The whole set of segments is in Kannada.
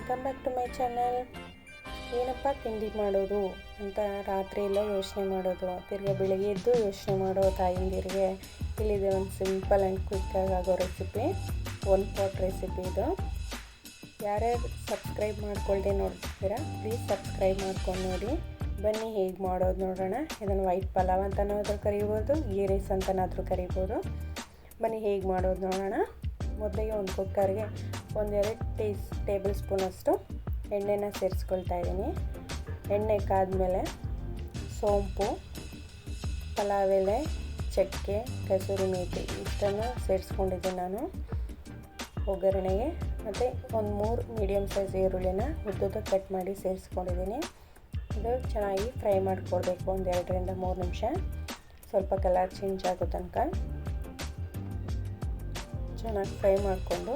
Welcome back to my channel. ಏನಪ್ಪ ತಿಂಡಿ ಮಾಡೋದು ಅಂತ ರಾತ್ರಿ ಎಲ್ಲ ಯೋಚನೆ ಮಾಡೋದು, ತಿರ್ಗಿ ಬೆಳಗ್ಗೆ ಎದ್ದು ಯೋಚನೆ ಮಾಡೋ ತಾಯಿಂದಿರಿಗೆ ಇಲ್ಲಿದೆ ಒಂದು ಸಿಂಪಲ್ ಆ್ಯಂಡ್ ಕ್ವಿಕ್ಕಾಗಿ ಆಗೋ ರೆಸಿಪಿ, ಒನ್ ಪಾಟ್ ರೆಸಿಪಿ ಇದು. ಯಾರ್ಯಾರು ಸಬ್ಸ್ಕ್ರೈಬ್ ಮಾಡ್ಕೊಳ್ದೆ ನೋಡ್ತೀರಾ ಪ್ಲೀಸ್ ಸಬ್ಸ್ಕ್ರೈಬ್ ಮಾಡ್ಕೊಂಡು ನೋಡಿ. ಬನ್ನಿ ಹೇಗೆ ಮಾಡೋದು ನೋಡೋಣ. ಇದನ್ನು ವೈಟ್ ಪಲಾವ್ ಅಂತನಾದರೂ ಕರಿಬೋದು, ಗೀ ರೈಸ್ ಅಂತನಾದರೂ ಕರಿಬೋದು. ಬನ್ನಿ ಹೇಗೆ ಮಾಡೋದು ನೋಡೋಣ. ಮೊದಲಿಗೆ ಒಂದು ಕುಕ್ಕರ್ಗೆ ಒಂದೆರಡು ಟೇಬಲ್ ಸ್ಪೂನಷ್ಟು ಎಣ್ಣೆನ ಸೇರಿಸ್ಕೊಳ್ತಾ ಇದ್ದೀನಿ. ಎಣ್ಣೆ ಕಾದ್ಮೇಲೆ ಸೋಂಪು, ಪಲಾವ್ ಎಲೆ, ಚಕ್ಕೆ, ಕಸೂರಿ ಮೇಥಿ ಇಷ್ಟನ್ನು ಸೇರಿಸ್ಕೊಂಡಿದ್ದೀನಿ ನಾನು ಒಗ್ಗರಣೆಗೆ. ಮತ್ತು ಒಂದು 3 ಮೀಡಿಯಮ್ ಸೈಜ್ ಈರುಳ್ಳಿನ ಉದ್ದುದ್ದು ಕಟ್ ಮಾಡಿ ಸೇರಿಸ್ಕೊಂಡಿದ್ದೀನಿ. ಇದು ಚೆನ್ನಾಗಿ ಫ್ರೈ ಮಾಡ್ಕೊಳ್ಬೇಕು, ಒಂದು 2ರಿಂದ 3 ನಿಮಿಷ, ಸ್ವಲ್ಪ ಕಲರ್ ಚೇಂಜ್ ಆಗೋ ತನಕ ಚೆನ್ನಾಗಿ ಫ್ರೈ ಮಾಡಿಕೊಂಡು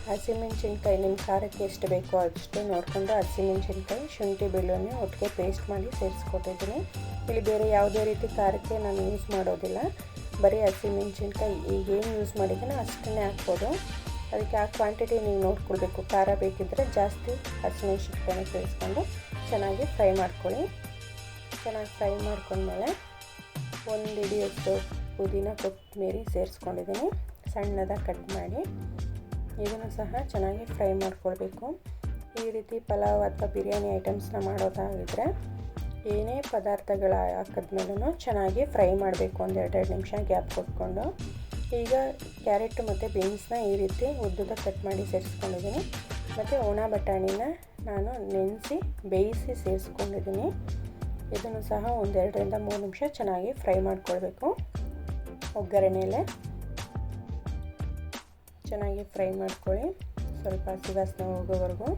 ಹಸಿಮೆಣ್ಸಿನ್ಕಾಯಿ ನಿಮ್ಮ ಖಾರಕ್ಕೆ ಎಷ್ಟು ಬೇಕೋ ಅಷ್ಟು ನೋಡಿಕೊಂಡು ಹಸಿಮೆಣ್ಸಿನ್ಕಾಯಿ, ಶುಂಠಿ, ಬೆಳ್ಳುಳ್ಳಿ ಒಟ್ಟಿಗೆ ಪೇಸ್ಟ್ ಮಾಡಿ ಸೇರಿಸ್ಕೊಟ್ಟಿದ್ದೀನಿ. ಇಲ್ಲಿ ಬೇರೆ ಯಾವುದೇ ರೀತಿ ಖಾರಕ್ಕೆ ನಾನು ಯೂಸ್ ಮಾಡೋದಿಲ್ಲ, ಬರೀ ಹಸಿಮೆಣ್ಸಿನ್ಕಾಯಿ ಈಗೇನು ಯೂಸ್ ಮಾಡಿದ್ದೀನಿ ಅಷ್ಟನ್ನೇ ಹಾಕ್ಬೋದು. ಅದಕ್ಕೆ ಆ ಕ್ವಾಂಟಿಟಿ ನೀವು ನೋಡ್ಕೊಳ್ಬೇಕು. ಖಾರ ಬೇಕಿದ್ದರೆ ಜಾಸ್ತಿ ಹಸಿಮೆಣ್ಸಿನ್ಕಾಯಿನ ಸೇರಿಸ್ಕೊಂಡು ಚೆನ್ನಾಗಿ ಫ್ರೈ ಮಾಡ್ಕೊಳ್ಳಿ. ಚೆನ್ನಾಗಿ ಫ್ರೈ ಮಾಡ್ಕೊಂಡ್ಮೇಲೆ 1 ಹಿಡಿಯಷ್ಟು ಪುದೀನ, ಕೊತ್ತಂಬರಿ ಸೇರಿಸ್ಕೊಂಡಿದ್ದೀನಿ ಸಣ್ಣದಾಗಿ ಕಟ್ ಮಾಡಿ. ಇದನ್ನು ಸಹ ಚೆನ್ನಾಗಿ ಫ್ರೈ ಮಾಡ್ಕೊಳ್ಬೇಕು. ಈ ರೀತಿ ಪಲಾವ್ ಅಥವಾ ಬಿರಿಯಾನಿ ಐಟಮ್ಸ್ನ ಮಾಡೋದಾಗಿದ್ದರೆ ಏನೇ ಪದಾರ್ಥಗಳು ಹಾಕಿದ್ಮೇಲೂ ಚೆನ್ನಾಗಿ ಫ್ರೈ ಮಾಡಬೇಕು, ಒಂದು 2 ನಿಮಿಷ ಗ್ಯಾಪ್ ಕೊಟ್ಕೊಂಡು. ಈಗ ಕ್ಯಾರೆಟ್ ಮತ್ತು ಬೀನ್ಸ್ನ ಈ ರೀತಿ ಉದ್ದುದ ಕಟ್ ಮಾಡಿ ಸೇರಿಸ್ಕೊಂಡಿದ್ದೀನಿ. ಮತ್ತು ಒಣ ಬಟಾಣಿನ ನಾನು ನೆನೆಸಿ ಬೇಯಿಸಿ ಸೇರಿಸ್ಕೊಂಡಿದ್ದೀನಿ. ಇದನ್ನು ಸಹ ಒಂದು 2ರಿಂದ 3 ನಿಮಿಷ ಚೆನ್ನಾಗಿ ಫ್ರೈ ಮಾಡ್ಕೊಳ್ಬೇಕು. ಒಗ್ಗರಣೆಯಲ್ಲೇ ಚೆನ್ನಾಗಿ ಫ್ರೈ ಮಾಡ್ಕೊಳ್ಳಿ, ಸ್ವಲ್ಪ ಹಸಿ ವಾಸನೆ ಹೋಗೋವರೆಗೂ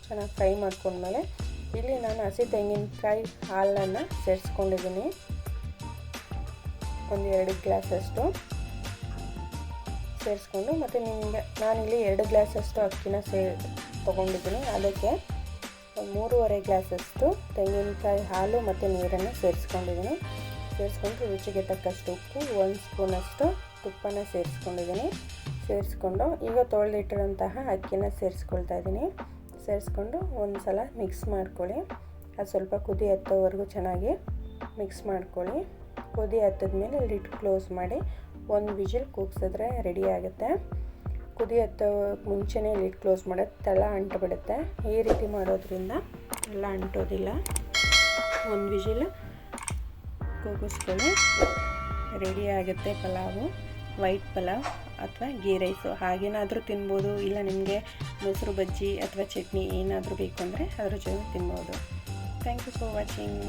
ಚೆನ್ನಾಗಿ ಫ್ರೈ ಮಾಡ್ಕೊಂಡ್ಮೇಲೆ ಇಲ್ಲಿ ನಾನು ಹಸಿ ತೆಂಗಿನಕಾಯಿ ಹಾಲನ್ನು ಸೇರಿಸ್ಕೊಂಡಿದ್ದೀನಿ. ಒಂದು 2 ಗ್ಲಾಸಷ್ಟು ಸೇರಿಸ್ಕೊಂಡು, ಮತ್ತು ನಿಮಗೆ ನಾನಿಲ್ಲಿ 2 ಗ್ಲಾಸಷ್ಟು ಅಕ್ಕಿನ ತೊಗೊಂಡಿದ್ದೀನಿ. ಅದಕ್ಕೆ ಒಂದು 3.5 ಗ್ಲಾಸಷ್ಟು ತೆಂಗಿನಕಾಯಿ ಹಾಲು ಮತ್ತು ನೀರನ್ನು ಸೇರಿಸ್ಕೊಂಡಿದ್ದೀನಿ. ಸೇರಿಸ್ಕೊಂಡು ರುಚಿಗೆ ತಕ್ಕಷ್ಟು ಉಪ್ಪು, 1 ಸ್ಪೂನಷ್ಟು ತುಪ್ಪನ ಸೇರಿಸ್ಕೊಂಡಿದ್ದೀನಿ. ಸೇರಿಸ್ಕೊಂಡು ಈಗ ತೊಳೆದಿಟ್ಟಿರೋಂತಹ ಅಕ್ಕಿನ ಸೇರಿಸ್ಕೊಳ್ತಾ ಇದ್ದೀನಿ. ಸೇರಿಸ್ಕೊಂಡು ಒಂದು ಸಲ ಮಿಕ್ಸ್ ಮಾಡ್ಕೊಳ್ಳಿ. ಅದು ಸ್ವಲ್ಪ ಕುದಿ ಹತ್ತೋವರೆಗೂ ಚೆನ್ನಾಗಿ ಮಿಕ್ಸ್ ಮಾಡ್ಕೊಳ್ಳಿ. ಕುದಿ ಹತ್ತಿದ್ಮೇಲೆ ಲಿಡ್ ಕ್ಲೋಸ್ ಮಾಡಿ 1 ವಿಜಿಲ್ ಕೂಗಿಸಿದ್ರೆ ರೆಡಿ ಆಗುತ್ತೆ. ಕುದಿ ಹತ್ತೋ ಮುಂಚೆನೇ ಲಿಡ್ ಕ್ಲೋಸ್ ಮಾಡೋದು, ತಳ ಅಂಟುಬಿಡುತ್ತೆ. ಈ ರೀತಿ ಮಾಡೋದ್ರಿಂದ ಎಲ್ಲ ಅಂಟೋದಿಲ್ಲ. 1 ವಿಜಿಲ್ ಕೂಗಿಸ್ಕೊಳ್ಳಿ, ರೆಡಿ ಆಗುತ್ತೆ ಪಲಾವು. ವೈಟ್ ಪಲಾವ್ ಅಥವಾ ಗೀ ರೈಸು ಹಾಗೇನಾದರೂ ತಿನ್ಬೋದು, ಇಲ್ಲ ನಿಮಗೆ ಮೊಸರು ಬಜ್ಜಿ ಅಥವಾ ಚಟ್ನಿ ಏನಾದರೂ ಬೇಕು ಅಂದರೆ ಅದರ ಜೊತೆ ತಿನ್ಬೋದು. Thank you for watching.